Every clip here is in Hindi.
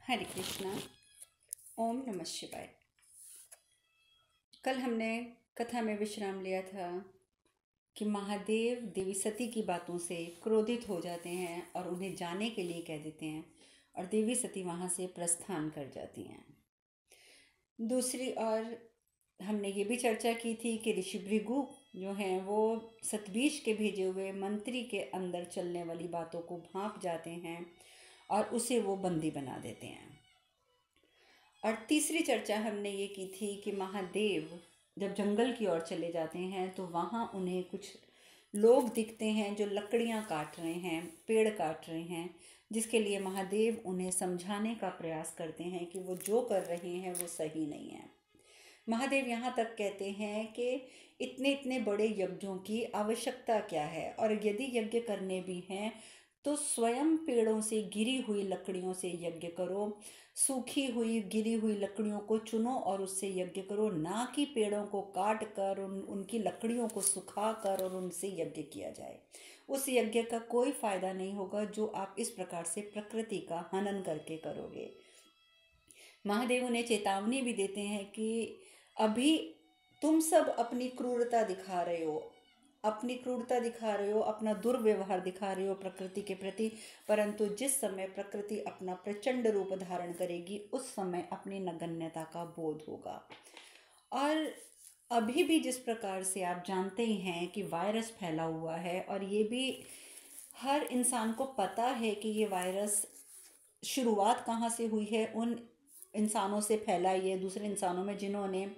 हरे कृष्णा। ओम नमः शिवाय। कल हमने कथा में विश्राम लिया था कि महादेव देवी सती की बातों से क्रोधित हो जाते हैं और उन्हें जाने के लिए कह देते हैं और देवी सती वहाँ से प्रस्थान कर जाती हैं। दूसरी ओर हमने ये भी चर्चा की थी कि ऋषि भृगु जो हैं वो सतबीज के भेजे हुए मंत्री के अंदर चलने वाली बातों को भांप जाते हैं और उसे वो बंदी बना देते हैं। और तीसरी चर्चा हमने ये की थी कि महादेव जब जंगल की ओर चले जाते हैं तो वहाँ उन्हें कुछ लोग दिखते हैं जो लकड़ियाँ काट रहे हैं, पेड़ काट रहे हैं, जिसके लिए महादेव उन्हें समझाने का प्रयास करते हैं कि वो जो कर रहे हैं वो सही नहीं है। महादेव यहाँ तक कहते हैं कि इतने इतने बड़े यज्ञों की आवश्यकता क्या है, और यदि यज्ञ करने भी हैं तो स्वयं पेड़ों से गिरी हुई लकड़ियों से यज्ञ करो, सूखी हुई गिरी हुई लकड़ियों को चुनो और उससे यज्ञ करो, ना कि पेड़ों को काट कर उनकी लकड़ियों को सुखा कर और उनसे यज्ञ किया जाए। उस यज्ञ का कोई फायदा नहीं होगा जो आप इस प्रकार से प्रकृति का हनन करके करोगे। महादेव उन्हें चेतावनी भी देते हैं कि अभी तुम सब अपनी क्रूरता दिखा रहे हो, अपना दुर्व्यवहार दिखा रहे हो प्रकृति के प्रति, परंतु जिस समय प्रकृति अपना प्रचंड रूप धारण करेगी उस समय अपनी नगण्यता का बोध होगा। और अभी भी जिस प्रकार से आप जानते ही हैं कि वायरस फैला हुआ है, और ये भी हर इंसान को पता है कि ये वायरस शुरुआत कहाँ से हुई है, उन इंसानों से फैला ये दूसरे इंसानों में जिन्होंने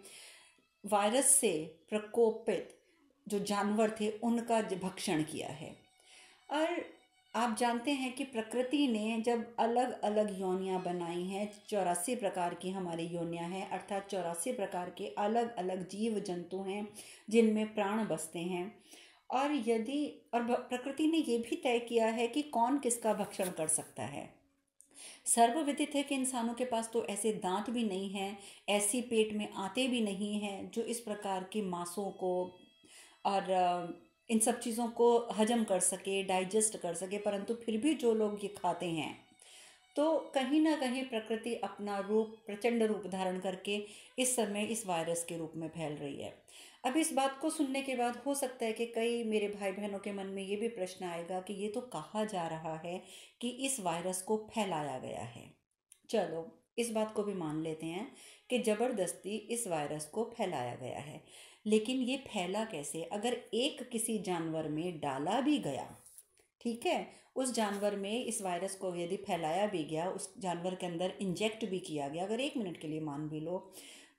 वायरस से प्रकोपित जो जानवर थे उनका भक्षण किया है। और आप जानते हैं कि प्रकृति ने जब अलग अलग योनियां बनाई हैं, 84 प्रकार की हमारी योनियां हैं, अर्थात 84 प्रकार के अलग अलग जीव जंतु हैं जिनमें प्राण बसते हैं। और प्रकृति ने ये भी तय किया है कि कौन किसका भक्षण कर सकता है। सर्वविदित है कि इंसानों के पास तो ऐसे दांत भी नहीं हैं, ऐसी पेट में आते भी नहीं हैं जो इस प्रकार के मांसों को और इन सब चीज़ों को हजम कर सके, डाइजेस्ट कर सके, परंतु फिर भी जो लोग ये खाते हैं तो कहीं ना कहीं प्रकृति अपना रूप, प्रचंड रूप धारण करके इस समय इस वायरस के रूप में फैल रही है। अब इस बात को सुनने के बाद हो सकता है कि कई मेरे भाई बहनों के मन में ये भी प्रश्न आएगा कि ये तो कहा जा रहा है कि इस वायरस को फैलाया गया है। चलो इस बात को भी मान लेते हैं कि ज़बरदस्ती इस वायरस को फैलाया गया है, लेकिन ये फैला कैसे? अगर एक किसी जानवर में डाला भी गया, ठीक है, उस जानवर में इस वायरस को यदि फैलाया भी गया, उस जानवर के अंदर इंजेक्ट भी किया गया, अगर 1 मिनट के लिए मान भी लो,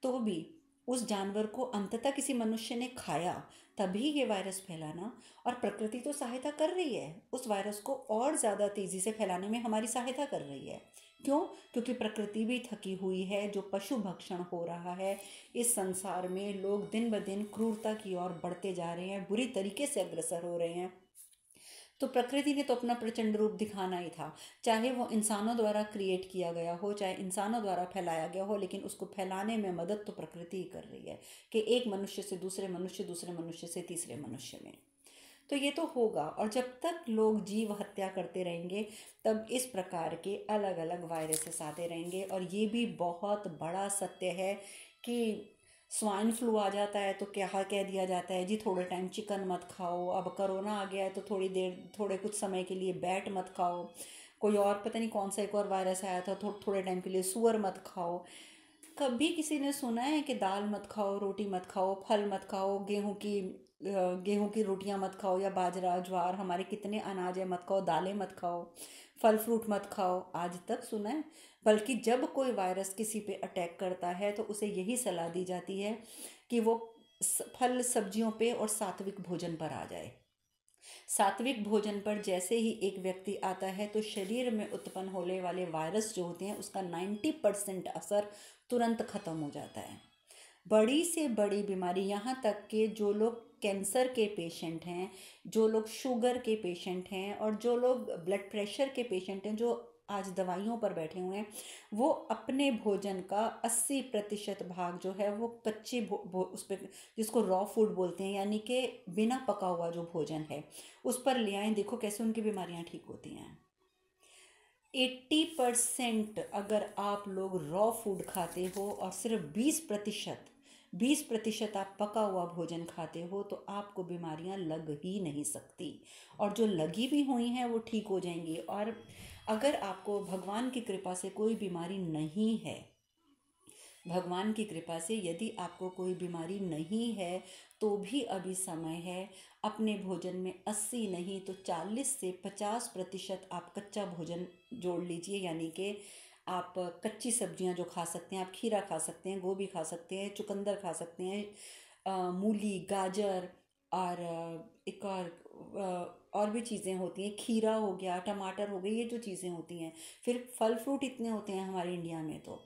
तो भी उस जानवर को अंततः किसी मनुष्य ने खाया तभी ये वायरस फैला ना। और प्रकृति तो सहायता कर रही है, उस वायरस को और ज़्यादा तेज़ी से फैलाने में हमारी सहायता कर रही है। क्यों? क्योंकि प्रकृति भी थकी हुई है, जो पशु भक्षण हो रहा है इस संसार में, लोग दिन ब दिन क्रूरता की ओर बढ़ते जा रहे हैं, बुरी तरीके से अग्रसर हो रहे हैं, तो प्रकृति ने तो अपना प्रचंड रूप दिखाना ही था, चाहे वो इंसानों द्वारा क्रिएट किया गया हो, चाहे इंसानों द्वारा फैलाया गया हो, लेकिन उसको फैलाने में मदद तो प्रकृति ही कर रही है कि एक मनुष्य से दूसरे मनुष्य, दूसरे मनुष्य से तीसरे मनुष्य में। तो ये तो होगा, और जब तक लोग जीव हत्या करते रहेंगे तब इस प्रकार के अलग अलग वायरसेस आते रहेंगे। और ये भी बहुत बड़ा सत्य है कि स्वाइन फ्लू आ जाता है तो क्या कह दिया जाता है, जी थोड़े टाइम चिकन मत खाओ, अब कोरोना आ गया है तो थोड़े कुछ समय के लिए बैट मत खाओ, कोई और पता नहीं कौन सा एक और वायरस आया था, थोड़े टाइम के लिए सुअर मत खाओ। कभी किसी ने सुना है कि दाल मत खाओ, रोटी मत खाओ, फल मत खाओ, गेहूं की रोटियां मत खाओ, या बाजरा ज्वार, हमारे कितने अनाज है, मत खाओ, दालें मत खाओ, फल फ्रूट मत खाओ, आज तक सुना है? बल्कि जब कोई वायरस किसी पे अटैक करता है तो उसे यही सलाह दी जाती है कि वो फल सब्जियों पे और सात्विक भोजन पर आ जाए। सात्विक भोजन पर जैसे ही एक व्यक्ति आता है तो शरीर में उत्पन्न होने वाले वायरस जो होते हैं उसका 90% असर तुरंत खत्म हो जाता है। बड़ी से बड़ी बीमारी, यहाँ तक कि जो लोग कैंसर के पेशेंट हैं, जो लोग शुगर के पेशेंट हैं, और जो लोग ब्लड प्रेशर के पेशेंट हैं, जो आज दवाइयों पर बैठे हुए हैं, वो अपने भोजन का 80% भाग जो है वो कच्चे उस पर, जिसको रॉ फूड बोलते हैं, यानी कि बिना पका हुआ जो भोजन है, उस पर ले आएं। देखो कैसे उनकी बीमारियां ठीक होती हैं। 80% अगर आप लोग रॉ फूड खाते हो और सिर्फ 20% आप पका हुआ भोजन खाते हो तो आपको बीमारियां लग ही नहीं सकती, और जो लगी भी हुई हैं वो ठीक हो जाएंगी। और अगर आपको भगवान की कृपा से कोई बीमारी नहीं है, भगवान की कृपा से यदि आपको कोई बीमारी नहीं है तो भी अभी समय है। अपने भोजन में 80 नहीं तो 40 से 50% आप कच्चा भोजन जोड़ लीजिए, यानी कि आप कच्ची सब्जियां जो खा सकते हैं, आप खीरा खा सकते हैं, गोभी खा सकते हैं, चुकंदर खा सकते हैं, मूली, गाजर, और एक और भी चीज़ें होती हैं, खीरा हो गया, टमाटर हो गए, ये जो चीज़ें होती हैं। फिर फल फ्रूट इतने होते हैं हमारे इंडिया में, तो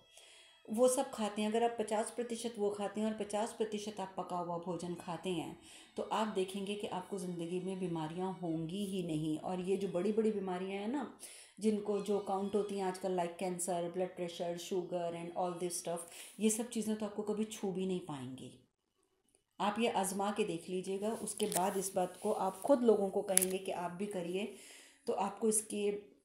वो सब खाते हैं। अगर आप 50% वो खाते हैं और 50% आप पका हुआ भोजन खाते हैं तो आप देखेंगे कि आपको ज़िंदगी में बीमारियां होंगी ही नहीं। और ये जो बड़ी बड़ी बीमारियां हैं ना, जिनको जो काउंट होती हैं आजकल, like cancer, blood pressure, sugar and all this stuff, ये सब चीज़ें तो आपको कभी छू भी नहीं पाएंगी। आप ये आजमा के देख लीजिएगा, उसके बाद इस बात को आप खुद लोगों को कहेंगे कि आप भी करिए, तो आपको इसके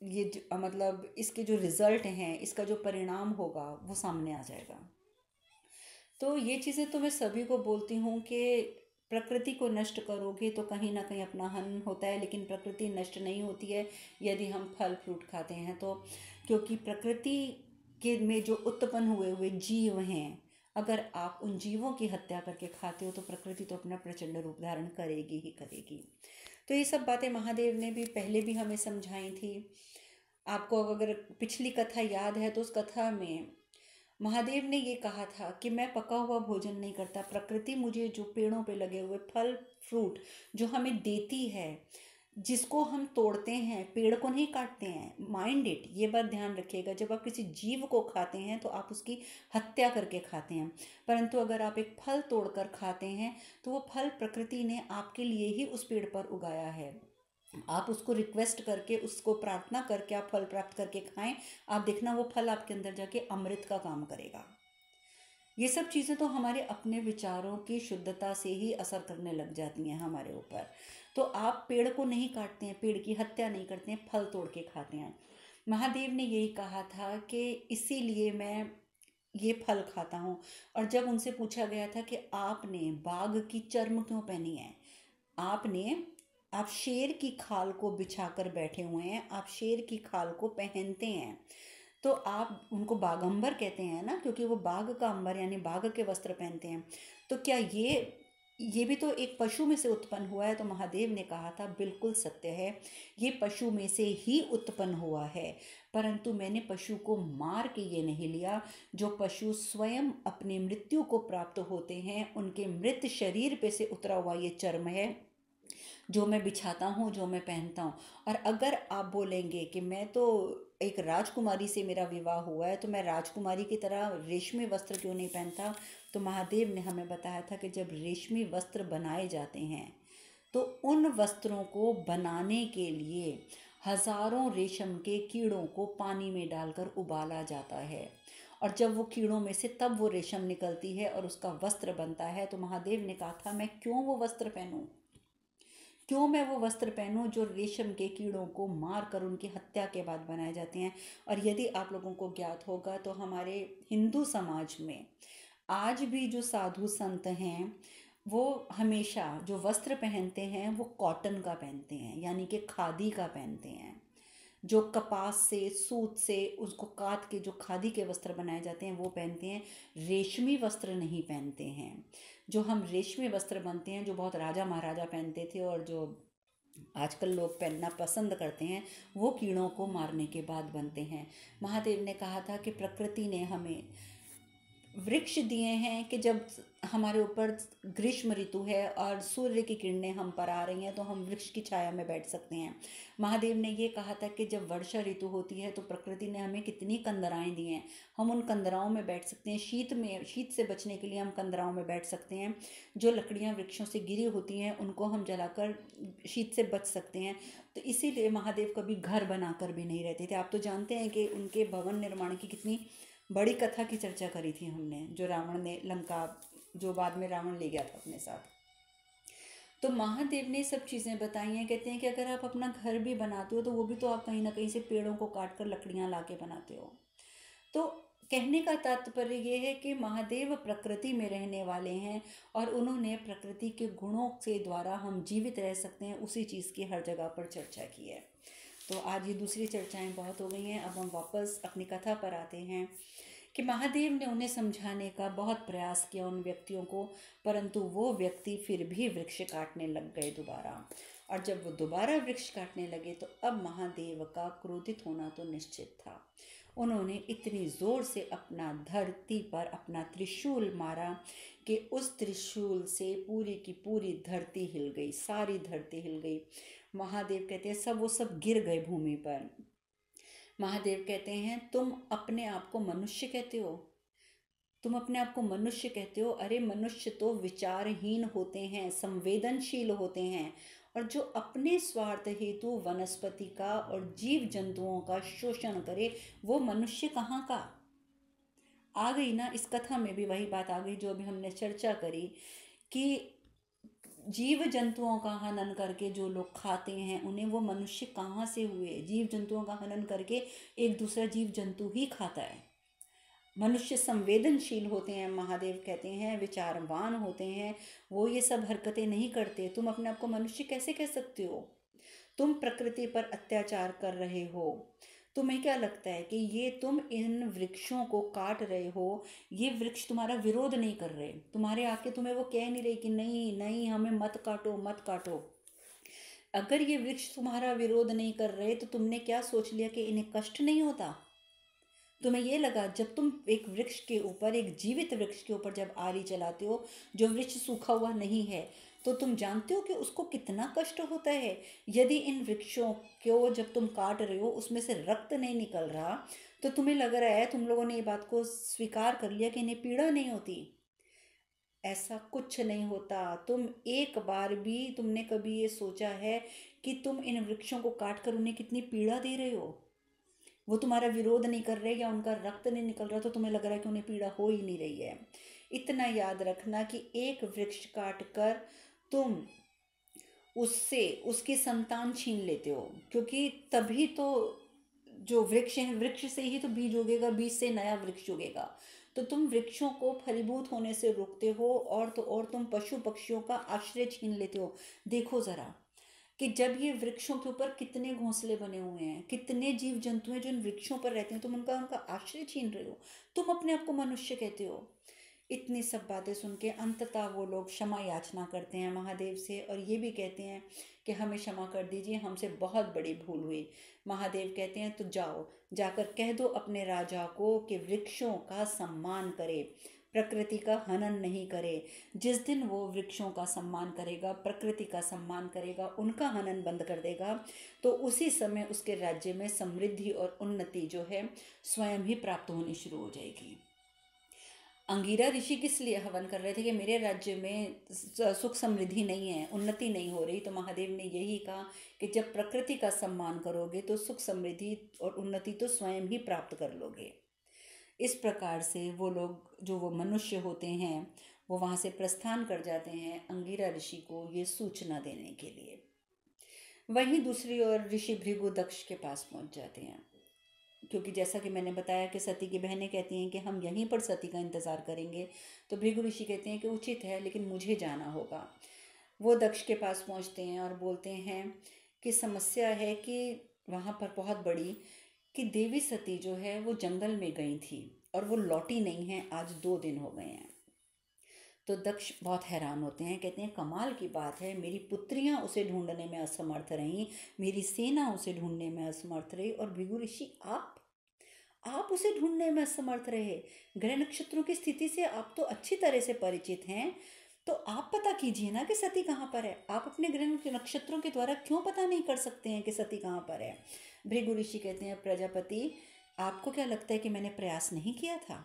मतलब इसके जो रिज़ल्ट हैं, इसका जो परिणाम होगा वो सामने आ जाएगा। तो ये चीज़ें तो मैं सभी को बोलती हूँ कि प्रकृति को नष्ट करोगे तो कहीं ना कहीं अपना हनन होता है, लेकिन प्रकृति नष्ट नहीं होती है यदि हम फल फ्रूट खाते हैं तो। क्योंकि प्रकृति के में जो उत्पन्न हुए हुए जीव हैं, अगर आप उन जीवों की हत्या करके खाते हो तो प्रकृति तो अपना प्रचंड रूप धारण करेगी ही करेगी। तो ये सब बातें महादेव ने भी पहले भी हमें समझाई थी। आपको अगर पिछली कथा याद है तो उस कथा में महादेव ने ये कहा था कि मैं पका हुआ भोजन नहीं करता, प्रकृति मुझे जो पेड़ों पे लगे हुए फल फ्रूट जो हमें देती है, जिसको हम तोड़ते हैं, पेड़ को नहीं काटते हैं। माइंड इट, ये बात ध्यान रखिएगा, जब आप किसी जीव को खाते हैं तो आप उसकी हत्या करके खाते हैं, परंतु अगर आप एक फल तोड़कर खाते हैं तो वो फल प्रकृति ने आपके लिए ही उस पेड़ पर उगाया है। आप उसको रिक्वेस्ट करके, उसको प्रार्थना करके आप फल प्राप्त करके खाएं, आप देखना वो फल आपके अंदर जाके अमृत का काम करेगा। ये सब चीज़ें तो हमारे अपने विचारों की शुद्धता से ही असर करने लग जाती हैं हमारे ऊपर। तो आप पेड़ को नहीं काटते हैं, पेड़ की हत्या नहीं करते हैं, फल तोड़ के खाते हैं। महादेव ने यही कहा था कि इसीलिए मैं ये फल खाता हूँ। और जब उनसे पूछा गया था कि आपने बाघ की चर्म क्यों पहनी है, आपने आप शेर की खाल को बिछाकर बैठे हुए हैं, आप शेर की खाल को पहनते हैं, तो आप उनको बागंबर कहते हैं ना, क्योंकि वो बाघ का अंबर यानी बाघ के वस्त्र पहनते हैं। तो क्या ये भी तो एक पशु में से उत्पन्न हुआ है? तो महादेव ने कहा था बिल्कुल सत्य है, ये पशु में से ही उत्पन्न हुआ है, परंतु मैंने पशु को मार के ये नहीं लिया। जो पशु स्वयं अपनी मृत्यु को प्राप्त होते हैं, उनके मृत शरीर पे से उतरा हुआ ये चर्म है जो मैं बिछाता हूँ, जो मैं पहनता हूँ। और अगर आप बोलेंगे कि मैं तो एक राजकुमारी से मेरा विवाह हुआ है तो मैं राजकुमारी की तरह रेशमी वस्त्र क्यों नहीं पहनता, तो महादेव ने हमें बताया था कि जब रेशमी वस्त्र बनाए जाते हैं तो उन वस्त्रों को बनाने के लिए हजारों रेशम के कीड़ों को पानी में डालकर उबाला जाता है, और जब वो कीड़ों में से तब वो रेशम निकलती है और उसका वस्त्र बनता है। तो महादेव ने कहा था मैं क्यों वो वस्त्र पहनूं, क्यों मैं वो वस्त्र पहनूं जो रेशम के कीड़ों को मार कर उनकी हत्या के बाद बनाए जाते हैं। और यदि आप लोगों को ज्ञात होगा तो हमारे हिंदू समाज में आज भी जो साधु संत हैं वो हमेशा जो वस्त्र पहनते हैं वो कॉटन का पहनते हैं, यानी कि खादी का पहनते हैं। जो कपास से, सूत से उसको काट के जो खादी के वस्त्र बनाए जाते हैं वो पहनते हैं, रेशमी वस्त्र नहीं पहनते हैं। जो हम रेशमी वस्त्र बनते हैं, जो बहुत राजा महाराजा पहनते थे और जो आजकल लोग पहनना पसंद करते हैं, वो कीड़ों को मारने के बाद बनते हैं। महादेव ने कहा था कि प्रकृति ने हमें वृक्ष दिए हैं कि जब हमारे ऊपर ग्रीष्म ऋतु है और सूर्य की किरणें हम पर आ रही हैं तो हम वृक्ष की छाया में बैठ सकते हैं। महादेव ने ये कहा था कि जब वर्षा ऋतु होती है तो प्रकृति ने हमें कितनी कंदराएं दी हैं, हम उन कंदराओं में बैठ सकते हैं। शीत से बचने के लिए हम कंदराओं में बैठ सकते हैं। जो लकड़ियाँ वृक्षों से गिरी होती हैं उनको हम जलाकर शीत से बच सकते हैं। तो इसीलिए महादेव कभी घर बनाकर भी नहीं रहते थे। आप तो जानते हैं कि उनके भवन निर्माण की कितनी बड़ी कथा की चर्चा करी थी हमने, जो रावण ने लंका, जो बाद में रावण ले गया था अपने साथ। तो महादेव ने सब चीज़ें बताई हैं। कहते हैं कि अगर आप अपना घर भी बनाते हो तो वो भी तो आप कहीं ना कहीं से पेड़ों को काट कर लकड़ियाँ ला के बनाते हो। तो कहने का तात्पर्य ये है कि महादेव प्रकृति में रहने वाले हैं और उन्होंने प्रकृति के गुणों के द्वारा हम जीवित रह सकते हैं, उसी चीज़ की हर जगह पर चर्चा की है। तो आज ये दूसरी चर्चाएं बहुत हो गई हैं। अब हम वापस अपनी कथा पर आते हैं कि महादेव ने उन्हें समझाने का बहुत प्रयास किया उन व्यक्तियों को, परंतु वो व्यक्ति फिर भी वृक्ष काटने लग गए दोबारा। और जब वो दोबारा वृक्ष काटने लगे तो अब महादेव का क्रोधित होना तो निश्चित था। उन्होंने इतनी जोर से अपना धरती पर अपना त्रिशूल मारा कि उस त्रिशूल से पूरी की पूरी धरती हिल गई, सारी धरती हिल गई। महादेव कहते हैं सब वो सब गिर गए भूमि पर। महादेव कहते हैं तुम अपने आप को मनुष्य कहते हो, तुम अपने आप को मनुष्य कहते हो। अरे मनुष्य तो विचारहीन होते हैं, संवेदनशील होते हैं, और जो अपने स्वार्थ हेतु वनस्पति का और जीव जंतुओं का शोषण करे वो मनुष्य कहाँ का। आ गई ना, इस कथा में भी वही बात आ गई जो अभी हमने चर्चा करी कि जीव जंतुओं का हनन करके जो लोग खाते हैं उन्हें वो मनुष्य कहाँ से हुए। जीव जंतुओं का हनन करके एक दूसरा जीव जंतु ही खाता है। मनुष्य संवेदनशील होते हैं, महादेव कहते हैं विचारवान होते हैं, वो ये सब हरकतें नहीं करते। तुम अपने आप को मनुष्य कैसे कह सकते हो। तुम प्रकृति पर अत्याचार कर रहे हो। तुम्हें क्या लगता है कि ये तुम इन वृक्षों को काट रहे हो, ये वृक्ष तुम्हारा विरोध नहीं कर रहे, तुम्हारे आके तुम्हें वो कह नहीं रहे कि नहीं नहीं हमें मत काटो मत काटो। अगर ये वृक्ष तुम्हारा विरोध नहीं कर रहे तो तुमने क्या सोच लिया कि इन्हें कष्ट नहीं होता। तुम्हें ये लगा जब तुम एक वृक्ष के ऊपर, एक जीवित वृक्ष के ऊपर जब आरी चलाते हो, जो वृक्ष सूखा हुआ नहीं है, तो तुम जानते हो कि उसको कितना कष्ट होता है। यदि इन वृक्षों को जब तुम काट रहे हो उसमें से रक्त नहीं निकल रहा तो तुम्हें लग रहा है, तुम लोगों ने ये बात को स्वीकार कर लिया कि इन्हें पीड़ा नहीं होती। ऐसा कुछ नहीं होता। तुम एक बार भी तुमने कभी ये सोचा है कि तुम इन वृक्षों को काट कर उन्हें कितनी पीड़ा दे रहे हो। वो तुम्हारा विरोध नहीं कर रहे या उनका रक्त नहीं निकल रहा तो तुम्हें लग रहा है कि उन्हें पीड़ा हो ही नहीं रही है। इतना याद रखना कि एक वृक्ष काट कर तुम उससे उसकी संतान छीन लेते हो, क्योंकि तभी तो जो वृक्ष है, वृक्ष से ही तो बीज उगेगा, बीज से नया वृक्ष उगेगा। तो तुम वृक्षों को फलीभूत होने से रोकते हो और तो और तुम पशु पक्षियों का आश्रय छीन लेते हो। देखो जरा कि जब ये वृक्षों के ऊपर कितने घोंसले बने हुए हैं, कितने जीव जंतु हैं जो इन वृक्षों पर रहते हैं, तुम उनका उनका आश्रय छीन रहे हो। तुम अपने आप को मनुष्य कहते हो। इतनी सब बातें सुन के अंततः वो लोग क्षमा याचना करते हैं महादेव से और ये भी कहते हैं कि हमें क्षमा कर दीजिए, हमसे बहुत बड़ी भूल हुई। महादेव कहते हैं तो जाओ, जाकर कह दो अपने राजा को कि वृक्षों का सम्मान करे, प्रकृति का हनन नहीं करे। जिस दिन वो वृक्षों का सम्मान करेगा, प्रकृति का सम्मान करेगा, उनका हनन बंद कर देगा, तो उसी समय उसके राज्य में समृद्धि और उन्नति जो है स्वयं ही प्राप्त होनी शुरू हो जाएगी। अंगीरा ऋषि किस लिए हवन कर रहे थे कि मेरे राज्य में सुख समृद्धि नहीं है, उन्नति नहीं हो रही। तो महादेव ने यही कहा कि जब प्रकृति का सम्मान करोगे तो सुख समृद्धि और उन्नति तो स्वयं ही प्राप्त कर लोगे। इस प्रकार से वो लोग, जो वो मनुष्य होते हैं, वो वहाँ से प्रस्थान कर जाते हैं अंगीरा ऋषि को ये सूचना देने के लिए। वहीं दूसरी ओर ऋषि भृगु दक्ष के पास पहुँच जाते हैं, क्योंकि जैसा कि मैंने बताया कि सती की बहनें कहती हैं कि हम यहीं पर सती का इंतज़ार करेंगे। तो भृगु ऋषि कहते हैं कि उचित है लेकिन मुझे जाना होगा। वो दक्ष के पास पहुंचते हैं और बोलते हैं कि समस्या है कि वहाँ पर बहुत बड़ी, कि देवी सती जो है वो जंगल में गई थी और वो लौटी नहीं है, आज 2 दिन हो गए हैं। तो दक्ष बहुत हैरान होते हैं, कहते हैं कमाल की बात है, मेरी पुत्रियां उसे ढूंढने में असमर्थ रहीं, मेरी सेना उसे ढूंढने में असमर्थ रही, और भृगु ऋषि आप उसे ढूंढने में असमर्थ रहे। ग्रह नक्षत्रों की स्थिति से आप तो अच्छी तरह से परिचित हैं, तो आप पता कीजिए ना कि सती कहाँ पर है। आप अपने ग्रह नक्षत्रों के द्वारा क्यों पता नहीं कर सकते हैं कि सती कहाँ पर है। भृगु ऋषि कहते हैं प्रजापति, आपको क्या लगता है कि मैंने प्रयास नहीं किया था।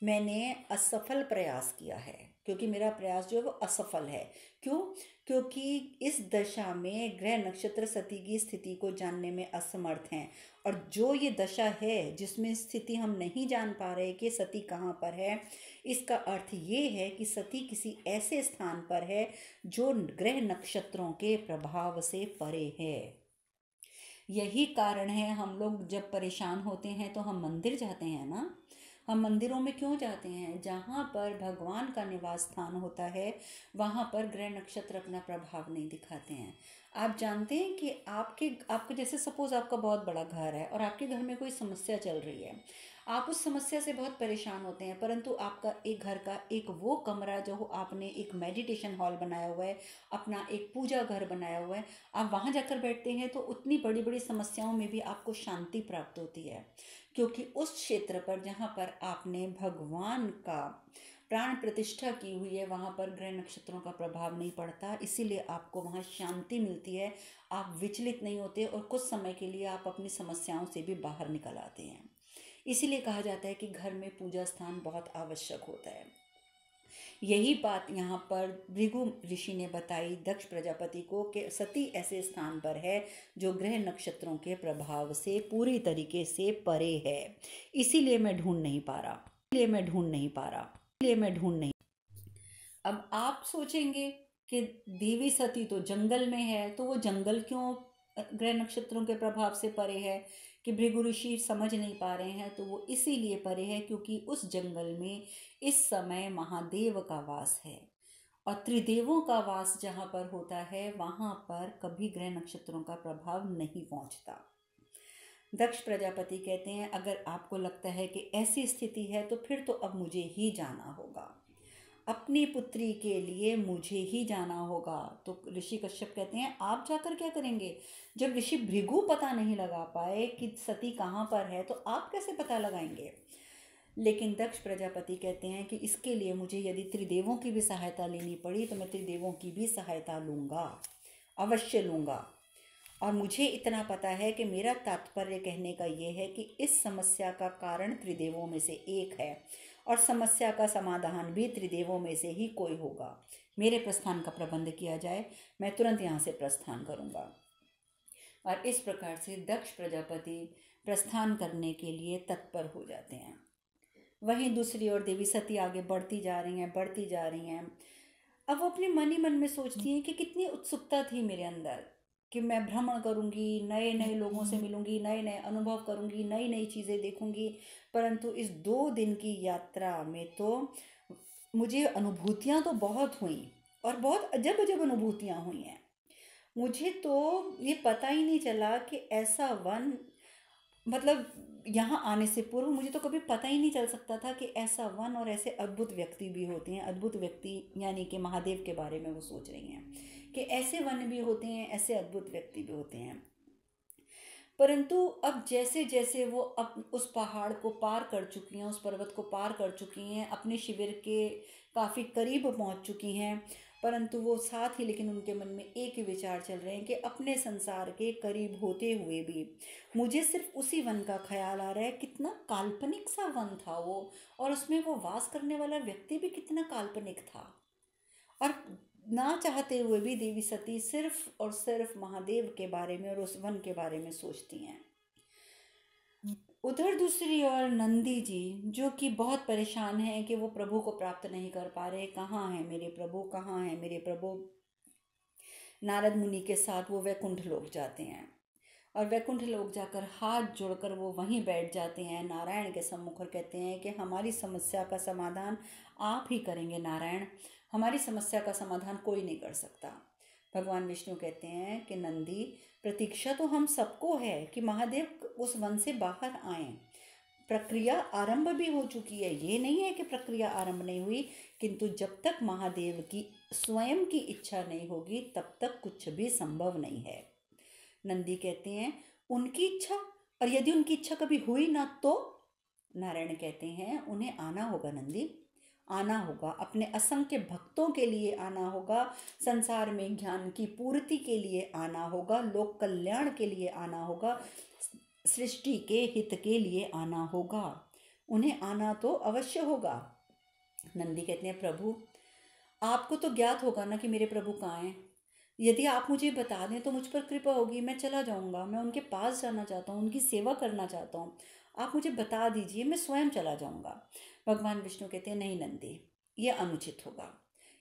मैंने असफल प्रयास किया है, क्योंकि मेरा प्रयास जो है वो असफल है। क्यों? क्योंकि इस दशा में ग्रह नक्षत्र सती की स्थिति को जानने में असमर्थ हैं। और जो ये दशा है जिसमें स्थिति हम नहीं जान पा रहे कि सती कहाँ पर है, इसका अर्थ ये है कि सती किसी ऐसे स्थान पर है जो ग्रह नक्षत्रों के प्रभाव से परे है। यही कारण है हम लोग जब परेशान होते हैं तो हम मंदिर जाते हैं ना। हम मंदिरों में क्यों जाते हैं? जहाँ पर भगवान का निवास स्थान होता है वहाँ पर ग्रह नक्षत्र अपना प्रभाव नहीं दिखाते हैं। आप जानते हैं कि आपके जैसे सपोज आपका बहुत बड़ा घर है और आपके घर में कोई समस्या चल रही है, आप उस समस्या से बहुत परेशान होते हैं, परंतु आपका एक घर का एक वो कमरा जो आपने एक मेडिटेशन हॉल बनाया हुआ है, अपना एक पूजा घर बनाया हुआ है, आप वहाँ जाकर बैठते हैं तो उतनी बड़ी बड़ी समस्याओं में भी आपको शांति प्राप्त होती है, क्योंकि उस क्षेत्र पर जहाँ पर आपने भगवान का प्राण प्रतिष्ठा की हुई है वहाँ पर ग्रह नक्षत्रों का प्रभाव नहीं पड़ता, इसीलिए आपको वहाँ शांति मिलती है। आप विचलित नहीं होते और कुछ समय के लिए आप अपनी समस्याओं से भी बाहर निकल आते हैं। इसीलिए कहा जाता है कि घर में पूजा स्थान बहुत आवश्यक होता है। यही बात यहाँ पर भृगु ऋषि ने बताई दक्ष प्रजापति को कि सती ऐसे स्थान पर है जो ग्रह नक्षत्रों के प्रभाव से पूरी तरीके से परे है। इसीलिए मैं ढूंढ नहीं पा रहा, इसीलिए मैं ढूंढ नहीं पा रहा, इसीलिए मैं ढूंढ नहीं। अब आप सोचेंगे कि देवी सती तो जंगल में है, तो वो जंगल क्यों ग्रह नक्षत्रों के प्रभाव से परे है? कि भृगु ऋषि समझ नहीं पा रहे हैं, तो वो इसीलिए परे है क्योंकि उस जंगल में इस समय महादेव का वास है और त्रिदेवों का वास जहाँ पर होता है वहाँ पर कभी ग्रह नक्षत्रों का प्रभाव नहीं पहुँचता। दक्ष प्रजापति कहते हैं अगर आपको लगता है कि ऐसी स्थिति है तो फिर तो अब मुझे ही जाना होगा, अपनी पुत्री के लिए मुझे ही जाना होगा। तो ऋषि कश्यप कहते हैं आप जाकर क्या करेंगे? जब ऋषि भृगु पता नहीं लगा पाए कि सती कहाँ पर है तो आप कैसे पता लगाएंगे? लेकिन दक्ष प्रजापति कहते हैं कि इसके लिए मुझे यदि त्रिदेवों की भी सहायता लेनी पड़ी तो मैं त्रिदेवों की भी सहायता लूँगा, अवश्य लूँगा। और मुझे इतना पता है कि मेरा तात्पर्य कहने का ये है कि इस समस्या का कारण त्रिदेवों में से एक है और समस्या का समाधान भी त्रिदेवों में से ही कोई होगा। मेरे प्रस्थान का प्रबंध किया जाए, मैं तुरंत यहाँ से प्रस्थान करूँगा। और इस प्रकार से दक्ष प्रजापति प्रस्थान करने के लिए तत्पर हो जाते हैं। वहीं दूसरी ओर देवी सती आगे बढ़ती जा रही हैं, बढ़ती जा रही हैं। अब वो अपने मन ही मन में सोचती हैं कि कितनी उत्सुकता थी मेरे अंदर कि मैं भ्रमण करूंगी, नए नए लोगों से मिलूंगी, नए नए अनुभव करूंगी, नई नई चीज़ें देखूंगी, परंतु इस 2 दिन की यात्रा में तो मुझे अनुभूतियाँ तो बहुत हुई और बहुत अजब अजब अनुभूतियाँ हुई हैं। मुझे तो ये पता ही नहीं चला कि ऐसा वन, मतलब यहाँ आने से पूर्व मुझे तो कभी पता ही नहीं चल सकता था कि ऐसा वन और ऐसे अद्भुत व्यक्ति भी होते हैं। अद्भुत व्यक्ति यानी कि महादेव के बारे में वो सोच रही हैं कि ऐसे वन भी होते हैं, ऐसे अद्भुत व्यक्ति भी होते हैं। परंतु अब जैसे जैसे वो अब उस पहाड़ को पार कर चुकी हैं, उस पर्वत को पार कर चुकी हैं, अपने शिविर के काफ़ी करीब पहुंच चुकी हैं, परंतु वो साथ ही लेकिन उनके मन में एक ही विचार चल रहे हैं कि अपने संसार के करीब होते हुए भी मुझे सिर्फ उसी वन का ख्याल आ रहा है। कितना काल्पनिक सा वन था वो, और उसमें वो वास करने वाला व्यक्ति भी कितना काल्पनिक था। और ना चाहते हुए भी देवी सती सिर्फ और सिर्फ महादेव के बारे में और उस वन के बारे में सोचती हैं। उधर दूसरी ओर नंदी जी जो कि बहुत परेशान हैं कि वो प्रभु को प्राप्त नहीं कर पा रहे, कहाँ हैं मेरे प्रभु, कहाँ हैं मेरे प्रभु। नारद मुनि के साथ वो वैकुंठ लोक जाते हैं और वैकुंठ लोक जाकर हाथ जोड़कर वो वहीं बैठ जाते हैं नारायण के सम्मुख और कहते हैं कि हमारी समस्या का समाधान आप ही करेंगे नारायण, हमारी समस्या का समाधान कोई नहीं कर सकता। भगवान विष्णु कहते हैं कि नंदी, प्रतीक्षा तो हम सबको है कि महादेव उस वन से बाहर आएं। प्रक्रिया आरंभ भी हो चुकी है, ये नहीं है कि प्रक्रिया आरंभ नहीं हुई, किंतु जब तक महादेव की स्वयं की इच्छा नहीं होगी तब तक कुछ भी संभव नहीं है। नंदी कहते हैं उनकी इच्छा, और यदि उनकी इच्छा कभी हुई ना तो? नारायण कहते हैं उन्हें आना होगा नंदी, आना होगा, अपने असंख्य भक्तों के लिए आना होगा, संसार में ज्ञान की पूर्ति के लिए आना होगा, लोक कल्याण के लिए आना होगा, सृष्टि के हित के लिए आना होगा, उन्हें आना तो अवश्य होगा। नंदी कहते हैं प्रभु आपको तो ज्ञात होगा ना कि मेरे प्रभु कहाँ हैं, यदि आप मुझे बता दें तो मुझ पर कृपा होगी, मैं चला जाऊंगा, मैं उनके पास जाना चाहता हूँ, उनकी सेवा करना चाहता हूँ, आप मुझे बता दीजिए, मैं स्वयं चला जाऊंगा। भगवान विष्णु कहते हैं नहीं नंदी, ये अनुचित होगा,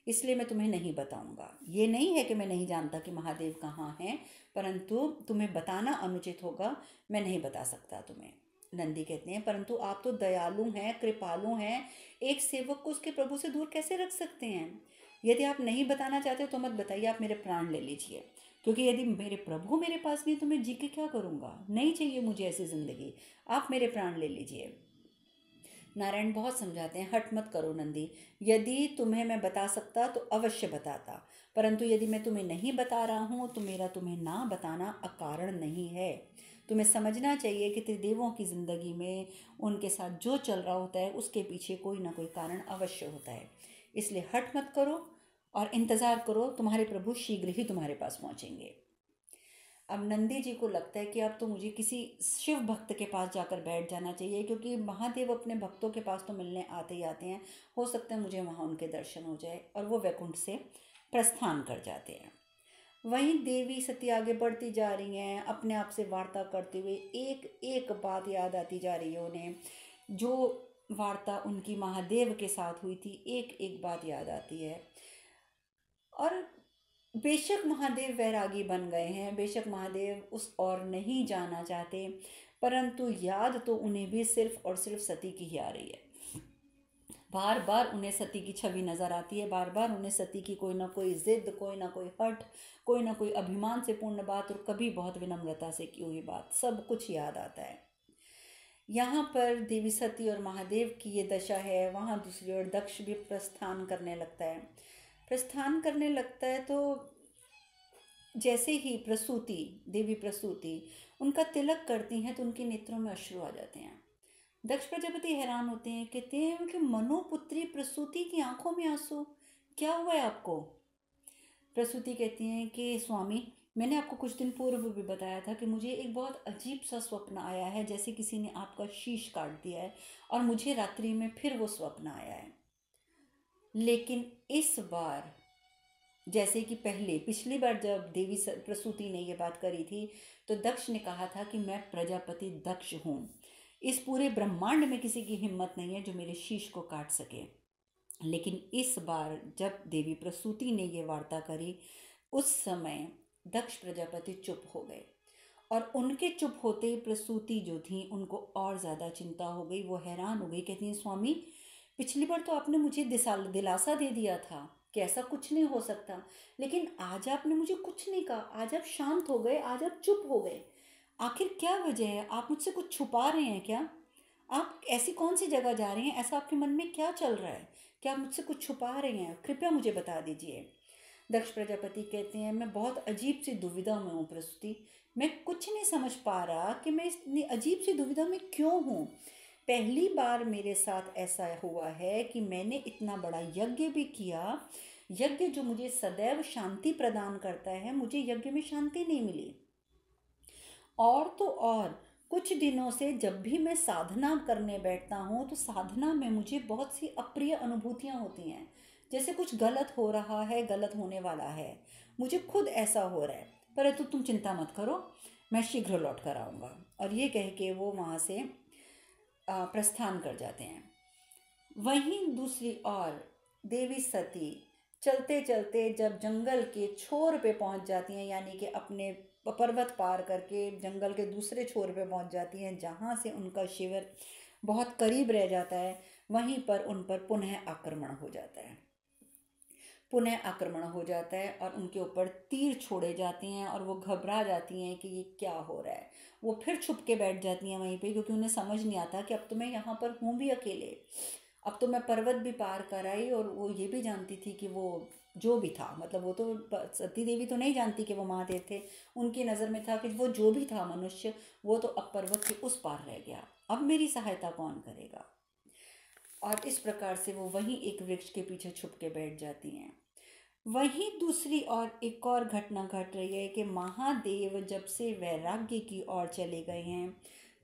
इसलिए मैं तुम्हें नहीं बताऊंगा। ये नहीं है कि मैं नहीं जानता कि महादेव कहाँ हैं, परंतु तुम्हें बताना अनुचित होगा, मैं नहीं बता सकता तुम्हें। नंदी कहते हैं परंतु आप तो दयालु हैं, कृपालु हैं, एक सेवक को उसके प्रभु से दूर कैसे रख सकते हैं? यदि आप नहीं बताना चाहते तो मत बताइए, आप मेरे प्राण ले लीजिए, क्योंकि यदि मेरे प्रभु मेरे पास नहीं तो मैं जी के क्या करूँगा? नहीं चाहिए मुझे ऐसी ज़िंदगी, आप मेरे प्राण ले लीजिए। नारायण बहुत समझाते हैं, हट मत करो नंदी, यदि तुम्हें मैं बता सकता तो अवश्य बताता, परंतु यदि मैं तुम्हें नहीं बता रहा हूँ तो मेरा तुम्हें ना बताना अकारण नहीं है। तुम्हें समझना चाहिए कि त्रिदेवों की ज़िंदगी में उनके साथ जो चल रहा होता है उसके पीछे कोई ना कोई कारण अवश्य होता है। इसलिए हट मत करो और इंतज़ार करो, तुम्हारे प्रभु शीघ्र ही तुम्हारे पास पहुँचेंगे। अब नंदी जी को लगता है कि अब तो मुझे किसी शिव भक्त के पास जाकर बैठ जाना चाहिए, क्योंकि महादेव अपने भक्तों के पास तो मिलने आते ही आते हैं, हो सकता है मुझे वहाँ उनके दर्शन हो जाए। और वो वैकुंठ से प्रस्थान कर जाते हैं। वहीं देवी सती आगे बढ़ती जा रही हैं, अपने आप से वार्ता करते हुए एक एक बात याद आती जा रही है उन्हें, जो वार्ता उनकी महादेव के साथ हुई थी, एक एक बात याद आती है। और बेशक महादेव वैरागी बन गए हैं, बेशक महादेव उस और नहीं जाना चाहते, परंतु याद तो उन्हें भी सिर्फ और सिर्फ सती की ही आ रही है। बार बार उन्हें सती की छवि नजर आती है, बार बार उन्हें सती की कोई ना कोई जिद, कोई ना कोई हट, कोई ना कोई अभिमान से पूर्ण बात, और कभी बहुत विनम्रता से की हुई बात, सब कुछ याद आता है। यहाँ पर देवी सती और महादेव की ये दशा है, वहाँ दूसरी ओर दक्ष भी प्रस्थान करने लगता है। प्रस्थान करने लगता है तो जैसे ही प्रसूति, देवी प्रसूति उनका तिलक करती हैं तो उनके नेत्रों में अश्रु आ जाते हैं। दक्ष प्रजापति हैरान होते हैं, कहते हैं कि मनोपुत्री प्रसूति की आंखों में आंसू, क्या हुआ है आपको? प्रसूति कहती हैं कि स्वामी, मैंने आपको कुछ दिन पूर्व भी बताया था कि मुझे एक बहुत अजीब सा स्वप्न आया है, जैसे किसी ने आपका शीश काट दिया है, और मुझे रात्रि में फिर वो स्वप्न आया है। लेकिन इस बार, जैसे कि पहले पिछली बार जब देवी प्रसूति ने ये बात करी थी तो दक्ष ने कहा था कि मैं प्रजापति दक्ष हूँ, इस पूरे ब्रह्मांड में किसी की हिम्मत नहीं है जो मेरे शीश को काट सके। लेकिन इस बार जब देवी प्रसूति ने ये वार्ता करी, उस समय दक्ष प्रजापति चुप हो गए, और उनके चुप होते ही प्रसूति जो थी उनको और ज़्यादा चिंता हो गई। वो हैरान हो गई, कहती हैं स्वामी, पिछली बार तो आपने मुझे दिलासा दे दिया था कि ऐसा कुछ नहीं हो सकता, लेकिन आज आपने मुझे कुछ नहीं कहा, आज आप शांत हो गए, आज आप चुप हो गए, आखिर क्या वजह है? आप मुझसे कुछ छुपा रहे हैं क्या? आप ऐसी कौन सी जगह जा रहे हैं? ऐसा आपके मन में क्या चल रहा है? क्या आप मुझसे कुछ छुपा रहे हैं? कृपया मुझे बता दीजिए। दक्ष प्रजापति कहते हैं, मैं बहुत अजीब सी दुविधा में हूँ प्रस्तुति, मैं कुछ नहीं समझ पा रहा कि मैं इतनी अजीब सी दुविधा में क्यों हूँ। पहली बार मेरे साथ ऐसा हुआ है कि मैंने इतना बड़ा यज्ञ भी किया, यज्ञ जो मुझे सदैव शांति प्रदान करता है, मुझे यज्ञ में शांति नहीं मिली। और तो और कुछ दिनों से जब भी मैं साधना करने बैठता हूँ तो साधना में मुझे बहुत सी अप्रिय अनुभूतियाँ होती हैं, जैसे कुछ गलत हो रहा है, गलत होने वाला है, मुझे खुद ऐसा हो रहा है, परंतु तुम चिंता मत करो, मैं शीघ्र लौट कर आऊँगा। और ये कह के वो वहाँ से प्रस्थान कर जाते हैं। वहीं दूसरी ओर देवी सती चलते चलते जब जंगल के छोर पे पहुंच जाती हैं, यानी कि अपने पर्वत पार करके जंगल के दूसरे छोर पे पहुंच जाती हैं, जहां से उनका शिविर बहुत करीब रह जाता है, वहीं पर उन पर पुनः आक्रमण हो जाता है। पुनः आक्रमण हो जाता है और उनके ऊपर तीर छोड़े जाते हैं, और वो घबरा जाती हैं कि ये क्या हो रहा है। वो फिर छुप के बैठ जाती हैं वहीं पे, क्योंकि उन्हें समझ नहीं आता कि अब तो मैं यहाँ पर हूँ भी अकेले, अब तो मैं पर्वत भी पार कर आई। और वो ये भी जानती थी कि वो जो भी था, मतलब वो तो सती देवी तो नहीं जानती कि वो महादेव थे, उनकी नज़र में था कि वो जो भी था मनुष्य, वो तो अब पर्वत के उस पार रह गया, अब मेरी सहायता कौन करेगा। और इस प्रकार से वो वहीं एक वृक्ष के पीछे छुप के बैठ जाती हैं। वहीं दूसरी ओर एक और घटना घट रही है कि महादेव जब से वैराग्य की ओर चले गए हैं,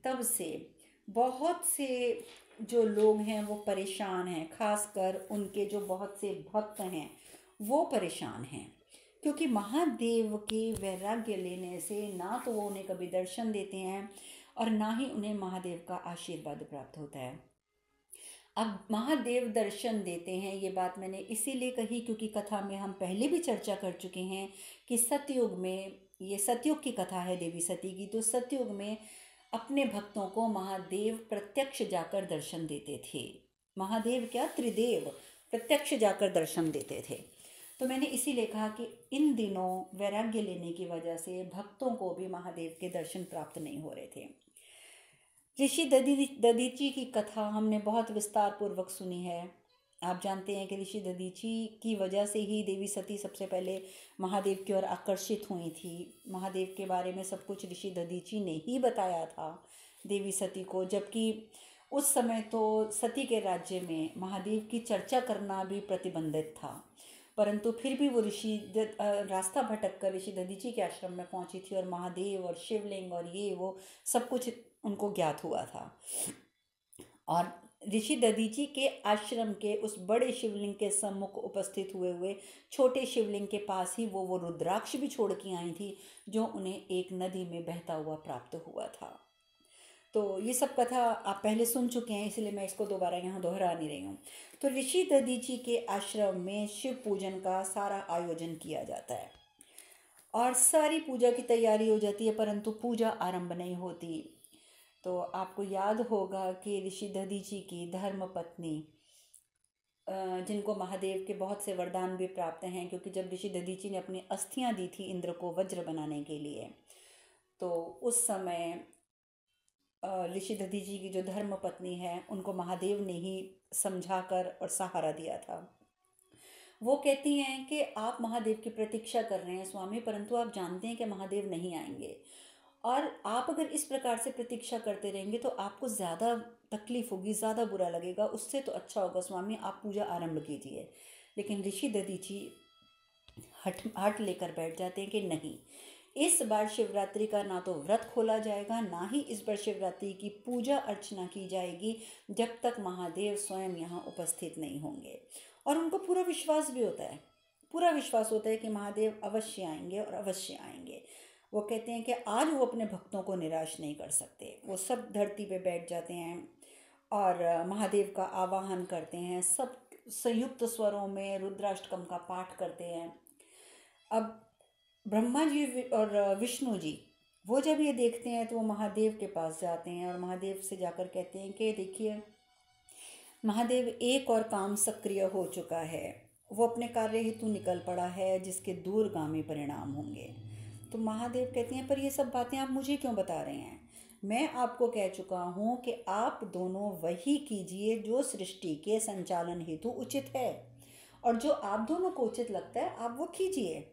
तब से बहुत से जो लोग हैं वो परेशान हैं, खासकर उनके जो बहुत से भक्त हैं वो परेशान हैं, क्योंकि महादेव के वैराग्य लेने से ना तो वो उन्हें कभी दर्शन देते हैं और ना ही उन्हें महादेव का आशीर्वाद प्राप्त होता है। अब महादेव दर्शन देते हैं, ये बात मैंने इसीलिए कही क्योंकि कथा में हम पहले भी चर्चा कर चुके हैं कि सतयुग में, ये सतयुग की कथा है देवी सती की, तो सतयुग में अपने भक्तों को महादेव प्रत्यक्ष जाकर दर्शन देते थे। महादेव क्या, त्रिदेव प्रत्यक्ष जाकर दर्शन देते थे। तो मैंने इसीलिए कहा कि इन दिनों वैराग्य लेने की वजह से भक्तों को भी महादेव के दर्शन प्राप्त नहीं हो रहे थे। ऋषि दधीची की कथा हमने बहुत विस्तार पूर्वक सुनी है। आप जानते हैं कि ऋषि दधीची की वजह से ही देवी सती सबसे पहले महादेव की ओर आकर्षित हुई थी। महादेव के बारे में सब कुछ ऋषि दधीची ने ही बताया था देवी सती को, जबकि उस समय तो सती के राज्य में महादेव की चर्चा करना भी प्रतिबंधित था। परंतु फिर भी वो रास्ता भटक कर ऋषि दधीची के आश्रम में पहुंची थी और महादेव और शिवलिंग और ये वो सब कुछ उनको ज्ञात हुआ था। और ऋषि दधीची के आश्रम के उस बड़े शिवलिंग के सम्मुख उपस्थित हुए हुए छोटे शिवलिंग के पास ही वो रुद्राक्ष भी छोड़ के आई थी, जो उन्हें एक नदी में बहता हुआ प्राप्त हुआ था। तो ये सब कथा आप पहले सुन चुके हैं, इसलिए मैं इसको दोबारा यहाँ दोहरा नहीं रही हूँ। तो ऋषि दधीची के आश्रम में शिव पूजन का सारा आयोजन किया जाता है और सारी पूजा की तैयारी हो जाती है, परंतु पूजा आरंभ नहीं होती। तो आपको याद होगा कि ऋषि दधीची की धर्म पत्नी, जिनको महादेव के बहुत से वरदान भी प्राप्त हैं, क्योंकि जब ऋषि दधीची ने अपनी अस्थियां दी थी इंद्र को वज्र बनाने के लिए, तो उस समय ऋषि दधीची की जो धर्म पत्नी है उनको महादेव ने ही समझाकर और सहारा दिया था। वो कहती हैं कि आप महादेव की प्रतीक्षा कर रहे हैं स्वामी, परंतु आप जानते हैं कि महादेव नहीं आएंगे, और आप अगर इस प्रकार से प्रतीक्षा करते रहेंगे तो आपको ज़्यादा तकलीफ होगी, ज़्यादा बुरा लगेगा। उससे तो अच्छा होगा स्वामी आप पूजा आरंभ कीजिए। लेकिन ऋषि दधीची हट लेकर बैठ जाते हैं कि नहीं, इस बार शिवरात्रि का ना तो व्रत खोला जाएगा, ना ही इस बार शिवरात्रि की पूजा अर्चना की जाएगी जब तक महादेव स्वयं यहाँ उपस्थित नहीं होंगे। और उनको पूरा विश्वास भी होता है, पूरा विश्वास होता है कि महादेव अवश्य आएंगे और अवश्य आएंगे। वो कहते हैं कि आज वो अपने भक्तों को निराश नहीं कर सकते। वो सब धरती पे बैठ जाते हैं और महादेव का आवाहन करते हैं, सब संयुक्त स्वरों में रुद्राष्टकम का पाठ करते हैं। अब ब्रह्मा जी और विष्णु जी वो जब ये देखते हैं तो वो महादेव के पास जाते हैं और महादेव से जाकर कहते हैं कि देखिए महादेव, एक और काम सक्रिय हो चुका है, वो अपने कार्य हेतु निकल पड़ा है जिसके दूरगामी परिणाम होंगे। तो महादेव कहते हैं पर ये सब बातें आप मुझे क्यों बता रहे हैं? मैं आपको कह चुका हूँ कि आप दोनों वही कीजिए जो सृष्टि के संचालन हेतु उचित है, और जो आप दोनों को उचित लगता है आप वो कीजिए,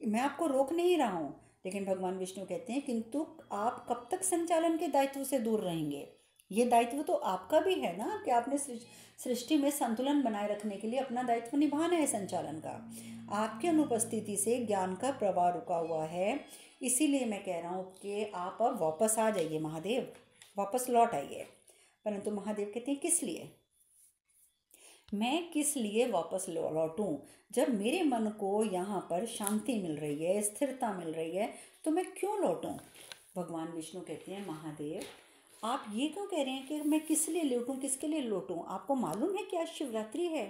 मैं आपको रोक नहीं रहा हूँ। लेकिन भगवान विष्णु कहते हैं किंतु आप कब तक संचालन के दायित्व से दूर रहेंगे? ये दायित्व तो आपका भी है ना कि आपने सृष्टि में संतुलन बनाए रखने के लिए अपना दायित्व निभाना है संचालन का। आपकी अनुपस्थिति से ज्ञान का प्रवाह रुका हुआ है, इसीलिए मैं कह रहा हूँ कि आप अब वापस आ जाइए महादेव, वापस लौट आइए। परंतु महादेव कहते हैं किस लिए? मैं किस लिए वापस लौटूं? जब मेरे मन को यहाँ पर शांति मिल रही है, स्थिरता मिल रही है, तो मैं क्यों लौटूं? भगवान विष्णु कहते हैं महादेव, आप ये क्यों कह रहे हैं कि मैं किस लिए लौटूं, किसके लिए लौटूं? आपको मालूम है कि आज शिवरात्रि है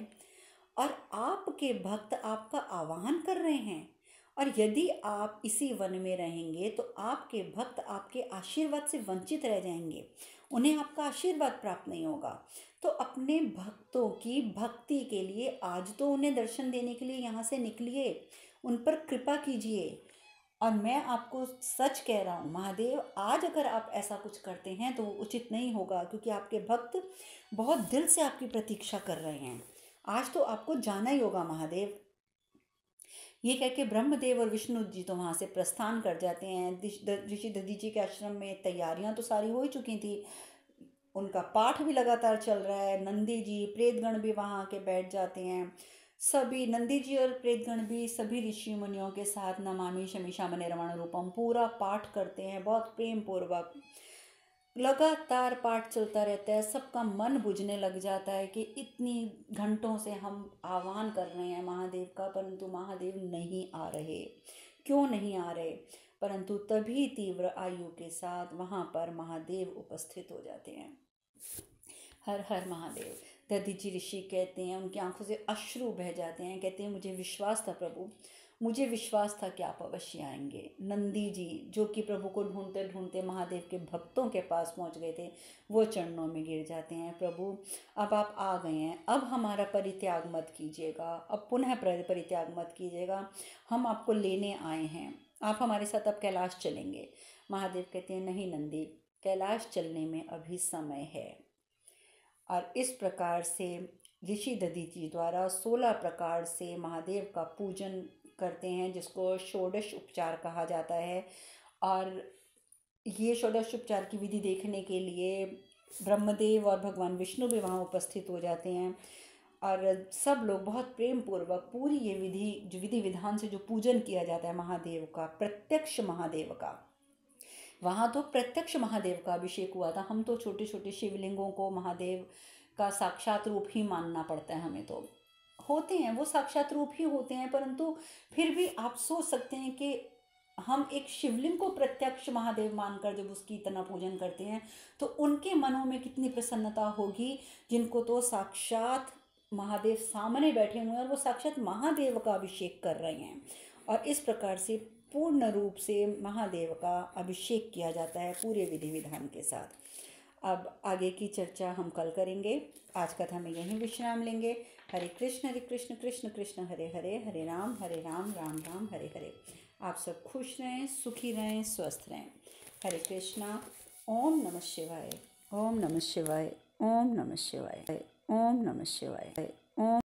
और आपके भक्त आपका आवाहन कर रहे हैं, और यदि आप इसी वन में रहेंगे तो आपके भक्त आपके आशीर्वाद से वंचित रह जाएंगे, उन्हें आपका आशीर्वाद प्राप्त नहीं होगा। तो अपने भक्तों की भक्ति के लिए आज तो उन्हें दर्शन देने के लिए यहाँ से निकलिए, उन पर कृपा कीजिए। और मैं आपको सच कह रहा हूँ महादेव, आज अगर आप ऐसा कुछ करते हैं तो वो उचित नहीं होगा, क्योंकि आपके भक्त बहुत दिल से आपकी प्रतीक्षा कर रहे हैं। आज तो आपको जाना ही होगा महादेव। ये कह के ब्रह्मदेव और विष्णु जी तो वहाँ से प्रस्थान कर जाते हैं। ऋषि दधीची के आश्रम में तैयारियां तो सारी हो ही चुकी थी, उनका पाठ भी लगातार चल रहा है। नंदी जी प्रेतगण भी वहाँ के बैठ जाते हैं, सभी नंदी जी और प्रेतगण भी सभी ऋषि मुनियों के साथ नमामि शमीशामि निर्वाण रूपम पूरा पाठ करते हैं बहुत प्रेम पूर्वक। लगातार पाठ चलता रहता है, सबका मन बुझने लग जाता है कि इतनी घंटों से हम आह्वान कर रहे हैं महादेव का, परंतु महादेव नहीं आ रहे। क्यों नहीं आ रहे? परंतु तभी तीव्र आयु के साथ वहाँ पर महादेव उपस्थित हो जाते हैं। हर हर महादेव। दधीचि ऋषि कहते हैं, उनकी आंखों से अश्रु बह जाते हैं, कहते हैं मुझे विश्वास था प्रभु, मुझे विश्वास था कि आप अवश्य आएंगे। नंदी जी जो कि प्रभु को ढूंढते ढूंढते महादेव के भक्तों के पास पहुंच गए थे, वो चरणों में गिर जाते हैं, प्रभु अब आप आ गए हैं, अब हमारा परित्याग मत कीजिएगा, अब पुनः परित्याग मत कीजिएगा, हम आपको लेने आए हैं, आप हमारे साथ अब कैलाश चलेंगे। महादेव कहते हैं नहीं नंदी, कैलाश चलने में अभी समय है। और इस प्रकार से ऋषि दधीचि द्वारा 16 प्रकार से महादेव का पूजन करते हैं, जिसको षोडश उपचार कहा जाता है। और ये षोडश उपचार की विधि देखने के लिए ब्रह्मदेव और भगवान विष्णु भी वहाँ उपस्थित हो जाते हैं, और सब लोग बहुत प्रेम पूर्वक पूरी ये विधि विधान से जो पूजन किया जाता है महादेव का, प्रत्यक्ष महादेव का, वहाँ तो प्रत्यक्ष महादेव का अभिषेक हुआ था। हम तो छोटे छोटे शिवलिंगों को महादेव का साक्षात रूप ही मानना पड़ता है हमें, तो होते हैं वो साक्षात रूप ही होते हैं, परंतु फिर भी आप सोच सकते हैं कि हम एक शिवलिंग को प्रत्यक्ष महादेव मानकर जब उसकी इतना पूजन करते हैं तो उनके मनों में कितनी प्रसन्नता होगी, जिनको तो साक्षात महादेव सामने बैठे हुए हैं और वो साक्षात महादेव का अभिषेक कर रहे हैं। और इस प्रकार से पूर्ण रूप से महादेव का अभिषेक किया जाता है पूरे विधि विधान के साथ। अब आगे की चर्चा हम कल करेंगे। आज कथा में यहीं विश्राम लेंगे। हरे कृष्ण कृष्ण कृष्ण हरे हरे, हरे राम राम राम हरे हरे। आप सब खुश रहें, सुखी रहें, स्वस्थ रहें। हरे कृष्णा। ओम नमः शिवाय, ओम नमः शिवाय, ओम नमः शिवाय, ओम नमः शिवाय, ओम।